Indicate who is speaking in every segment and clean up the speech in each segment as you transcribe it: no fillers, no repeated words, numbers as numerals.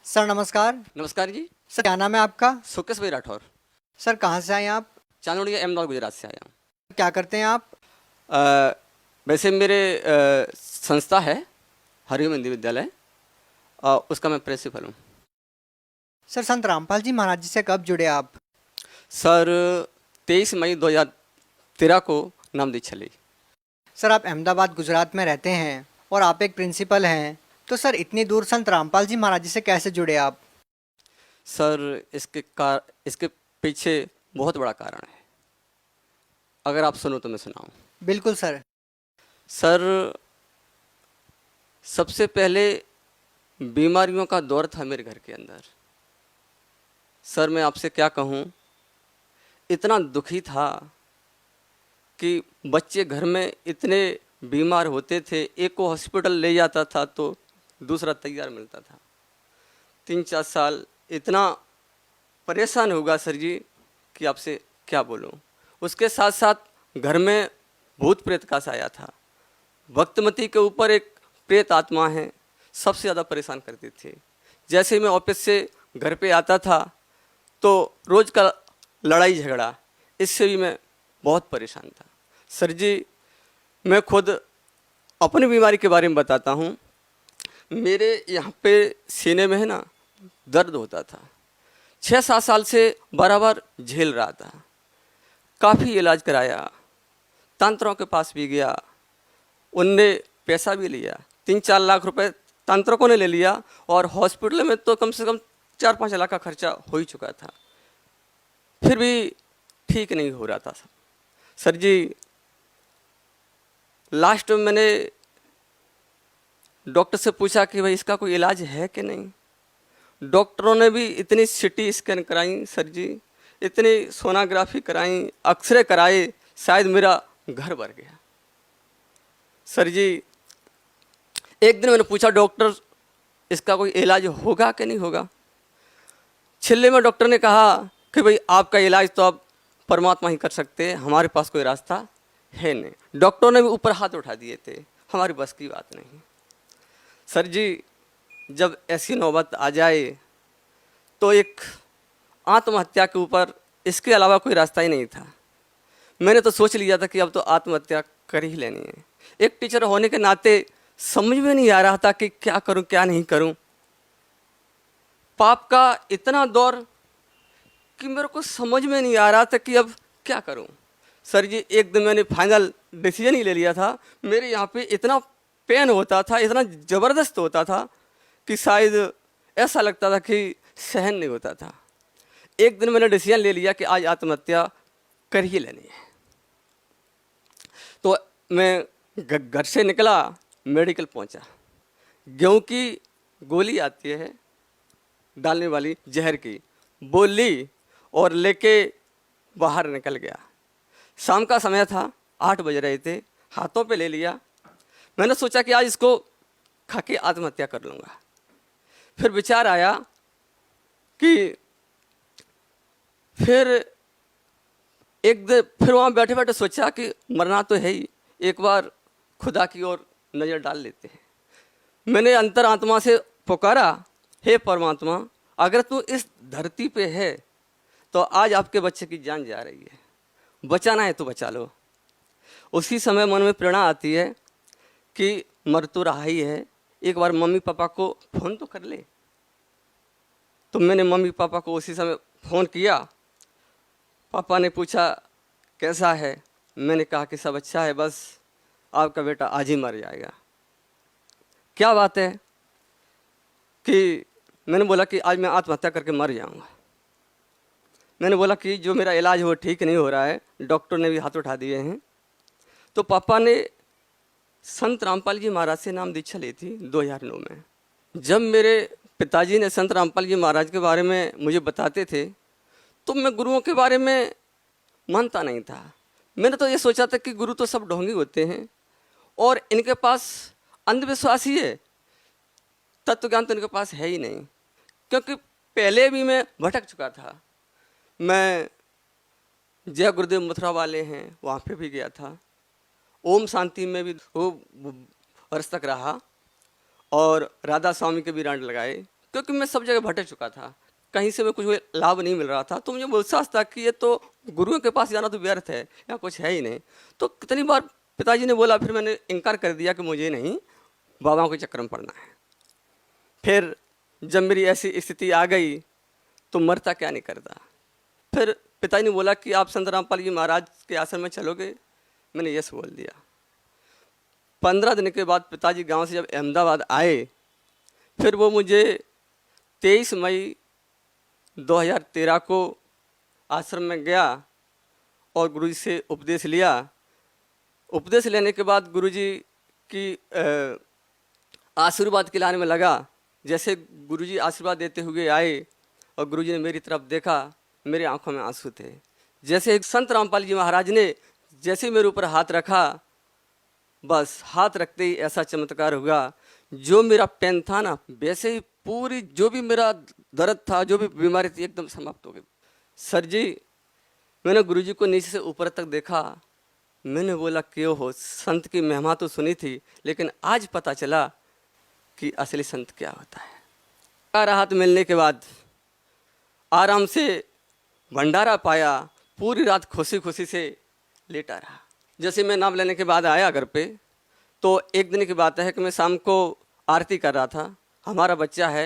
Speaker 1: Sir नमस्कार।
Speaker 2: नमस्कार जी।
Speaker 1: Sir क्या नाम है आपका?
Speaker 2: सुकेश भाई राठौर।
Speaker 1: सर कहाँ से आए हैं आप?
Speaker 2: चांदोड़िया अहमदाबाद गुजरात से आया
Speaker 1: क्या करते हैं आप?
Speaker 2: हूँ। वैसे मेरे संस्था है हरिओम हिंदी विद्यालय, उसका मैं प्रिंसिपल हूँ।
Speaker 1: सर संत रामपाल जी महाराज जी से कब जुड़े आप?
Speaker 2: सर 23 मई 2013 को नाम दीक्षा ली।
Speaker 1: सर आप अहमदाबाद गुजरात में रहते हैं और आप एक प्रिंसिपल हैं, तो सर इतनी दूर संत रामपाल जी महाराज जी से कैसे जुड़े आप?
Speaker 2: सर इसके पीछे बहुत बड़ा कारण है, अगर आप सुनो तो मैं सुनाऊँ।
Speaker 1: बिल्कुल सर।
Speaker 2: सर सबसे पहले बीमारियों का दौर था मेरे घर के अंदर। सर मैं आपसे क्या कहूँ, इतना दुखी था कि बच्चे घर में इतने बीमार होते थे, एक को हॉस्पिटल ले जाता था तो दूसरा तैयार मिलता था। 3-4 साल इतना परेशान होगा सर जी कि आपसे क्या बोलूं। उसके साथ साथ घर में भूत प्रेत का साया था। वक्तमती के ऊपर एक प्रेत आत्मा है, सबसे ज़्यादा परेशान करती थी। जैसे ही मैं ऑफिस से घर पे आता था तो रोज़ का लड़ाई झगड़ा, इससे भी मैं बहुत परेशान था। सर जी मैं खुद अपनी बीमारी के बारे में बताता हूँ। मेरे यहाँ पे सीने में है ना दर्द होता था, 6-7 साल से बराबर झेल रहा था। काफ़ी इलाज कराया, तंत्रों के पास भी गया, उनने पैसा भी लिया, 3-4 लाख रुपए तंत्रकों ने ले लिया और हॉस्पिटल में तो कम से कम 4-5 लाख का खर्चा हो ही चुका था, फिर भी ठीक नहीं हो रहा था। सर जी लास्ट में मैंने डॉक्टर से पूछा कि भाई इसका कोई इलाज है कि नहीं। डॉक्टरों ने भी इतनी सिटी स्कैन कराई सर जी, इतनी सोनोग्राफी कराई, एक्सरे कराए, शायद मेरा घर भर गया। सर जी एक दिन मैंने पूछा डॉक्टर इसका कोई इलाज होगा कि नहीं होगा। छिल्ले में डॉक्टर ने कहा कि भाई आपका इलाज तो आप परमात्मा ही कर सकते हैं, हमारे पास कोई रास्ता है नहीं। डॉक्टरों ने भी ऊपर हाथ उठा दिए थे, हमारी बस की बात नहीं। सर जी जब ऐसी नौबत आ जाए तो एक आत्महत्या के ऊपर इसके अलावा कोई रास्ता ही नहीं था। मैंने तो सोच लिया था कि अब तो आत्महत्या कर ही लेनी है। एक टीचर होने के नाते समझ में नहीं आ रहा था कि क्या करूं क्या नहीं करूं। पाप का इतना दौर कि मेरे को समझ में नहीं आ रहा था कि अब क्या करूं। सर जी एक दिन मैंने फाइनल डिसीजन ही ले लिया था। मेरे यहाँ पे इतना पेन होता था, इतना ज़बरदस्त होता था कि शायद ऐसा लगता था कि सहन नहीं होता था। एक दिन मैंने डिसीजन ले लिया कि आज आत्महत्या कर ही लेनी है। तो मैं घर से निकला, मेडिकल पहुंचा। गेहूं की गोली आती है डालने वाली जहर की, वो ली और लेके बाहर निकल गया। शाम का समय था, 8 बज रहे थे, हाथों पे ले लिया। मैंने सोचा कि आज इसको खा के आत्महत्या कर लूँगा। फिर विचार आया कि फिर फिर वहाँ बैठे बैठे सोचा कि मरना तो है ही, एक बार खुदा की ओर नज़र डाल लेते हैं। मैंने अंतरात्मा से पुकारा, हे परमात्मा अगर तू इस धरती पे है तो आज आपके बच्चे की जान जा रही है, बचाना है तो बचा लो। उसी समय मन में प्रेरणा आती है कि मर तो रहा ही है, एक बार मम्मी पापा को फ़ोन तो कर ले। तो मैंने मम्मी पापा को उसी समय फ़ोन किया। पापा ने पूछा कैसा है, मैंने कहा कि सब अच्छा है, बस आपका बेटा आज ही मर जाएगा। क्या बात है कि मैंने बोला कि आज मैं आत्महत्या करके मर जाऊंगा। मैंने बोला कि जो मेरा इलाज हो ठीक नहीं हो रहा है, डॉक्टर ने भी हाथ उठा दिए हैं। तो पापा ने संत रामपाल जी महाराज से नाम दीक्षा ली थी 2009 में। जब मेरे पिताजी ने संत रामपाल जी महाराज के बारे में मुझे बताते थे तो मैं गुरुओं के बारे में मानता नहीं था। मैंने तो ये सोचा था कि गुरु तो सब ढोंगी होते हैं और इनके पास अंधविश्वास ही है, तत्व ज्ञान तो इनके पास है ही नहीं। क्योंकि पहले भी मैं भटक चुका था। मैं जय गुरुदेव मथुरा वाले हैं वहाँ पे भी गया था, ओम शांति में भी वो वर्ष तक रहा और राधा स्वामी के भी राउंड लगाए। क्योंकि मैं सब जगह भटक चुका था, कहीं से मैं कुछ लाभ नहीं मिल रहा था। तो मुझे विश्वास था कि ये तो गुरुओं के पास जाना तो व्यर्थ है, या कुछ है ही नहीं। तो कितनी बार पिताजी ने बोला, फिर मैंने इनकार कर दिया कि मुझे नहीं बाबाओं के चक्कर में पड़ना है। फिर जब मेरी ऐसी स्थिति आ गई तो मरता क्या नहीं करता। फिर पिताजी ने बोला कि आप संत रामपाल जी महाराज के आश्रम में चलोगे। मैंने यस बोल दिया। 15 दिन के बाद पिताजी गांव से जब अहमदाबाद आए, फिर वो मुझे 23 मई 2013 को आश्रम में गया और गुरुजी से उपदेश लिया। उपदेश लेने के बाद गुरुजी की आशीर्वाद खिलाने में लगा। जैसे गुरुजी आशीर्वाद देते हुए आए और गुरुजी ने मेरी तरफ देखा, मेरी आंखों में आंसू थे। जैसे एक संत रामपाल जी महाराज ने जैसे मेरे ऊपर हाथ रखा, बस हाथ रखते ही ऐसा चमत्कार हुआ, जो मेरा पेन था ना, वैसे ही पूरी जो भी मेरा दर्द था, जो भी बीमारी थी, एकदम समाप्त हो गई। सर जी, मैंने गुरुजी को नीचे से ऊपर तक देखा। मैंने बोला, क्यों हो? संत की महिमा तो सुनी थी, लेकिन आज पता चला कि असली संत क्या होता है। राहत मिलने के बाद आराम से भंडारा पाया, पूरी रात खुशी खुशी से लेटा रहा। जैसे मैं नाम लेने के बाद आया घर पे, तो एक दिन की बात है कि मैं शाम को आरती कर रहा था। हमारा बच्चा है,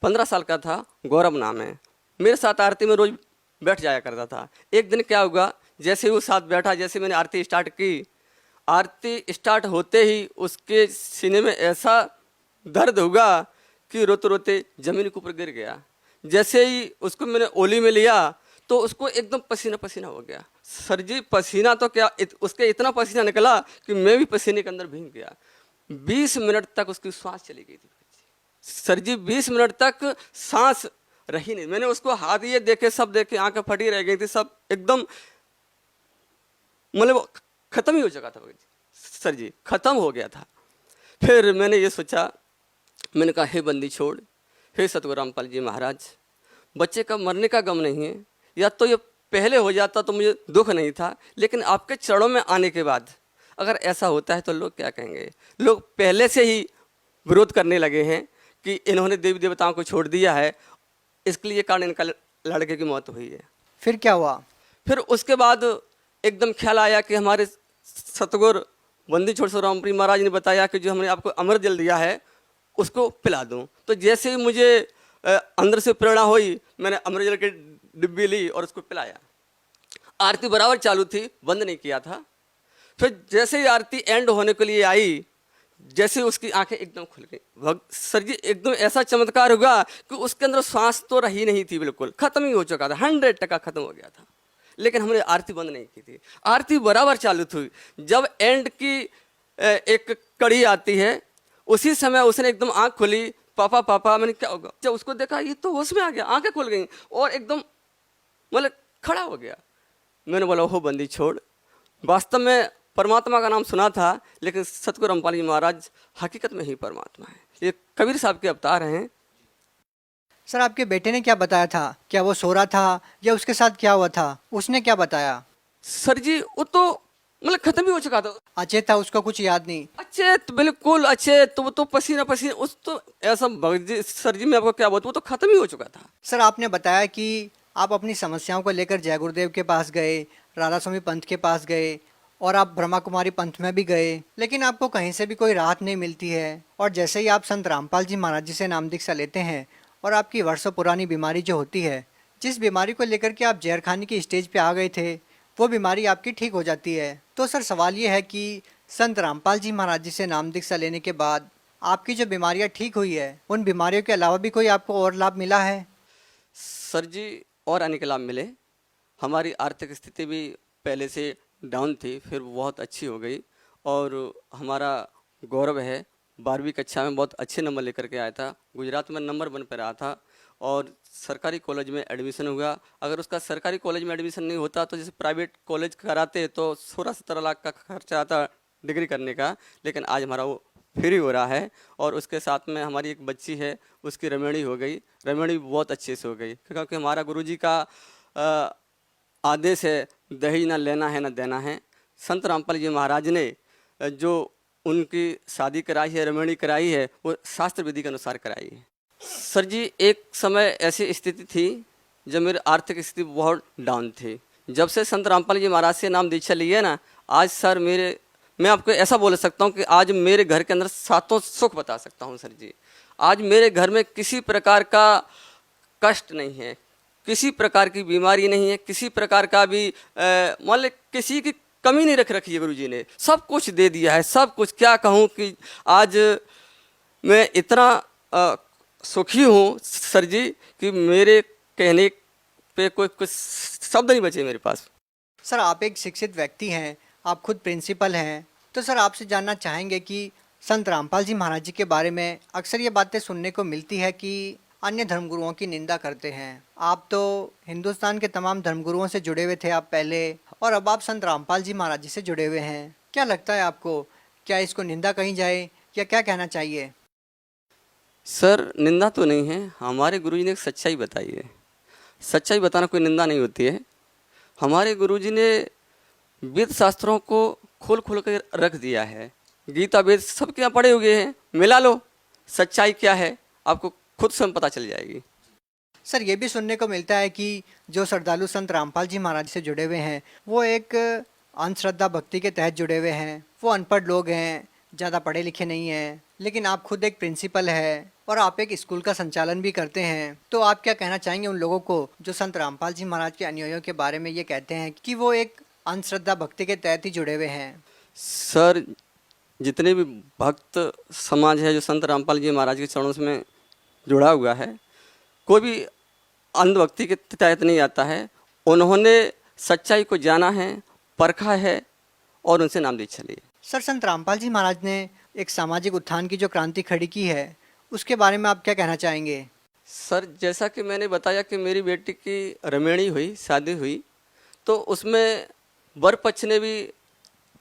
Speaker 2: 15 साल का था, गौरव नाम है, मेरे साथ आरती में रोज बैठ जाया करता था। एक दिन क्या हुआ, जैसे ही वो साथ बैठा, जैसे मैंने आरती स्टार्ट की, आरती स्टार्ट होते ही उसके सीने में ऐसा दर्द हुआ कि रोते रोते जमीन के ऊपर गिर गया। जैसे ही उसको मैंने ओली में लिया तो उसको एकदम पसीना पसीना हो गया। सर जी, पसीना तो क्या, उसके इतना पसीना निकला कि मैं भी पसीने के अंदर भीग गया। 20 मिनट तक उसकी सांस चली गई थी सर जी, 20 मिनट तक सांस रही नहीं। मैंने उसको हाथ ये देखे, सब देखे, आंखें फटी रह गई थी, सब एकदम मतलब खत्म ही हो चुका था सर जी, खत्म हो गया था। फिर मैंने ये सोचा, मैंने कहा, हे बंदी छोड़, हे सतगुरु रामपाल जी महाराज, बच्चे का मरने का गम नहीं है, या तो ये पहले हो जाता तो मुझे दुख नहीं था, लेकिन आपके चरणों में आने के बाद अगर ऐसा होता है तो लोग क्या कहेंगे। लोग पहले से ही विरोध करने लगे हैं कि इन्होंने देवी देवताओं को छोड़ दिया है, इसके लिए कारण इनका लड़के की मौत हुई है।
Speaker 1: फिर क्या हुआ?
Speaker 2: फिर उसके बाद एकदम ख्याल आया कि हमारे सतगुरु बंदी छोड़ रामपाल महाराज ने बताया कि जो हमने आपको अमृत जल दिया है उसको पिला दूं। तो जैसे ही मुझे अंदर से प्रेरणा हुई, मैंने अमृत जल की डिब्बी ली और उसको पिलाया। आरती बराबर चालू थी, बंद नहीं किया था। फिर जैसे ही आरती एंड होने के लिए आई, जैसे उसकी आंखें एकदम खुल गई। सर जी, एकदम ऐसा चमत्कार हुआ कि उसके अंदर सांस तो रही नहीं थी, बिल्कुल खत्म ही हो चुका था, 100% खत्म हो गया था। लेकिन हमने आरती बंद नहीं की थी, आरती बराबर चालू थी। जब एंड की एक कड़ी आती है, उसी समय उसने एकदम आंख खोली, पापा पापा। मैंने क्या होगा, जब उसको देखा ये तो होश में आ गया, आंखें खुल गई और एकदम मतलब खड़ा हो गया। मैंने बोला, हो बंदी छोड़, वास्तव में परमात्मा का नाम सुना था, लेकिन सतगुरु रामपाल जी महाराज हकीकत में ही परमात्मा है। ये कबीर साहब के अवतार हैं।
Speaker 1: सर, आपके बेटे ने क्या बताया था? क्या वो सो रहा था या उसके साथ क्या हुआ था? उसने क्या बताया?
Speaker 2: सर जी, वो तो मतलब खत्म ही हो चुका था।
Speaker 1: अचेत था, उसको कुछ याद नहीं?
Speaker 2: अचेत, बिल्कुल अचेत। तो वो तो पसीना पसीना, उस तो ऐसा सर जी, मैं आपको क्या बोलूं, वो तो खत्म ही हो चुका था।
Speaker 1: सर, आपने बताया कि आप अपनी समस्याओं को लेकर जय गुरुदेव के पास गए, राधा स्वामी पंथ के पास गए और आप ब्रह्मा कुमारी पंथ में भी गए, लेकिन आपको कहीं से भी कोई राहत नहीं मिलती है। और जैसे ही आप संत रामपाल जी महाराज जी से नाम दीक्षा लेते हैं और आपकी वर्षों पुरानी बीमारी जो होती है, जिस बीमारी को लेकर के आप जहर खाने की स्टेज पे आ गए थे, वो बीमारी आपकी ठीक हो जाती है। तो सर, सवाल ये है कि संत रामपाल जी महाराज जी से नाम दीक्षा लेने के बाद आपकी जो बीमारियां ठीक हुई है, उन बीमारियों के अलावा भी कोई आपको और लाभ मिला है?
Speaker 2: सर जी, और अनेक लाभ मिले। हमारी आर्थिक स्थिति भी पहले से डाउन थी, फिर बहुत अच्छी हो गई। और हमारा गौरव है, 12वीं कक्षा में बहुत अच्छे नंबर लेकर के आया था, गुजरात में नंबर 1 पे रहा था और सरकारी कॉलेज में एडमिशन हुआ। अगर उसका सरकारी कॉलेज में एडमिशन नहीं होता तो जैसे प्राइवेट कॉलेज कराते तो 16-17 लाख का खर्चा आता डिग्री करने का, लेकिन आज हमारा वो फ्री हो रहा है। और उसके साथ में हमारी एक बच्ची है, उसकी रमणी हो गई, रमणी बहुत अच्छे से हो गई, क्योंकि हमारा गुरुजी का आदेश है, दहेज ना लेना है ना देना है। संत रामपाल जी महाराज ने जो उनकी शादी कराई है, रमणी कराई है, वो शास्त्र विधि के अनुसार कराई है। सर जी, एक समय ऐसी स्थिति थी जब मेरी आर्थिक स्थिति बहुत डाउन थी। जब से संत रामपाल जी महाराज से नाम दीक्षा ली है ना, आज सर मैं आपको ऐसा बोल सकता हूँ कि आज मेरे घर के अंदर सातों सुख बता सकता हूँ सर जी। आज मेरे घर में किसी प्रकार का कष्ट नहीं है, किसी प्रकार की बीमारी नहीं है, किसी प्रकार का भी मान लो किसी की कमी नहीं रख रखी है। गुरु जी ने सब कुछ दे दिया है, सब कुछ। क्या कहूँ कि आज मैं इतना सुखी हूँ सर जी कि मेरे कहने पे कोई कुछ शब्द नहीं बचे मेरे पास।
Speaker 1: सर आप एक शिक्षित व्यक्ति हैं, आप खुद प्रिंसिपल हैं, तो सर आपसे जानना चाहेंगे कि संत रामपाल जी महाराज जी के बारे में अक्सर ये बातें सुनने को मिलती है कि अन्य धर्मगुरुओं की निंदा करते हैं। आप तो हिंदुस्तान के तमाम धर्मगुरुओं से जुड़े हुए थे आप पहले, और अब आप संत रामपाल जी महाराज जी से जुड़े हुए हैं। क्या लगता है आपको, क्या इसको निंदा कही जाए या क्या कहना चाहिए?
Speaker 2: सर निंदा तो नहीं है, हमारे गुरुजी ने एक सच्चाई बताई है। सच्चाई बताना कोई निंदा नहीं होती है। हमारे गुरुजी ने वेद शास्त्रों को खोल खोल कर रख दिया है। गीता वेद सबके यहाँ पढ़े हुए हैं, मिला लो, सच्चाई क्या है आपको खुद स्वयं पता चल जाएगी।
Speaker 1: सर ये भी सुनने को मिलता है कि जो श्रद्धालु संत रामपाल जी महाराज से जुड़े हुए हैं वो एक अंधश्रद्धा भक्ति के तहत जुड़े हुए हैं। वो अनपढ़ लोग हैं, ज़्यादा पढ़े लिखे नहीं हैं, लेकिन आप खुद एक प्रिंसिपल है और आप एक स्कूल का संचालन भी करते हैं। तो आप क्या कहना चाहेंगे उन लोगों को जो संत रामपाल जी महाराज के अनुयायियों के बारे में ये कहते हैं कि वो एक अंधश्रद्धा भक्ति के तहत ही जुड़े हुए हैं?
Speaker 2: सर जितने भी भक्त समाज है जो संत रामपाल जी महाराज के चरणों में जुड़ा हुआ है, कोई भी अंधभक्ति के तहत नहीं आता है। उन्होंने सच्चाई को जाना है, परखा है और उनसे नाम दीक्षा ली।
Speaker 1: सर संत रामपाल जी महाराज ने एक सामाजिक उत्थान की जो क्रांति खड़ी की है उसके बारे में आप क्या कहना चाहेंगे?
Speaker 2: सर जैसा कि मैंने बताया कि मेरी बेटी की रमेणी हुई, शादी हुई, तो उसमें वर पक्ष ने भी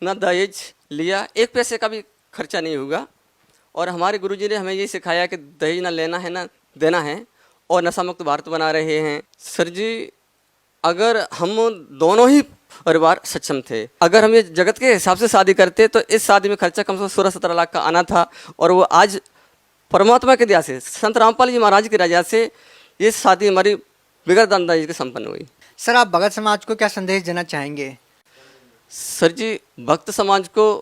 Speaker 2: ना दहेज लिया, एक पैसे का भी खर्चा नहीं होगा। और हमारे गुरुजी ने हमें ये सिखाया कि दहेज ना लेना है ना देना है, और नशा मुक्त भारत बना रहे हैं। सर जी अगर हम दोनों ही परिवार सक्षम थे, अगर हम ये जगत के हिसाब से शादी करते तो इस शादी में खर्चा कम से कम 16-17 लाख का आना था। और वो आज परमात्मा के दया से, संत रामपाल जी महाराज की रजा से ये शादी हमारी बिगड़ दानदारी के संपन्न हुई।
Speaker 1: सर आप भगत समाज को क्या संदेश देना चाहेंगे?
Speaker 2: सर जी भक्त समाज को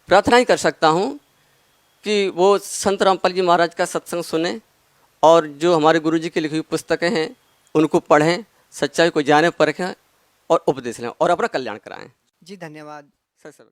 Speaker 2: प्रार्थना ही कर सकता हूँ कि वो संत रामपाल जी महाराज का सत्संग सुने और जो हमारे गुरुजी की लिखी हुई पुस्तकें हैं उनको पढ़ें, सच्चाई को जाने, परखें और उपदेश लें और अपना कल्याण कराएं।
Speaker 1: जी धन्यवाद।
Speaker 2: सर।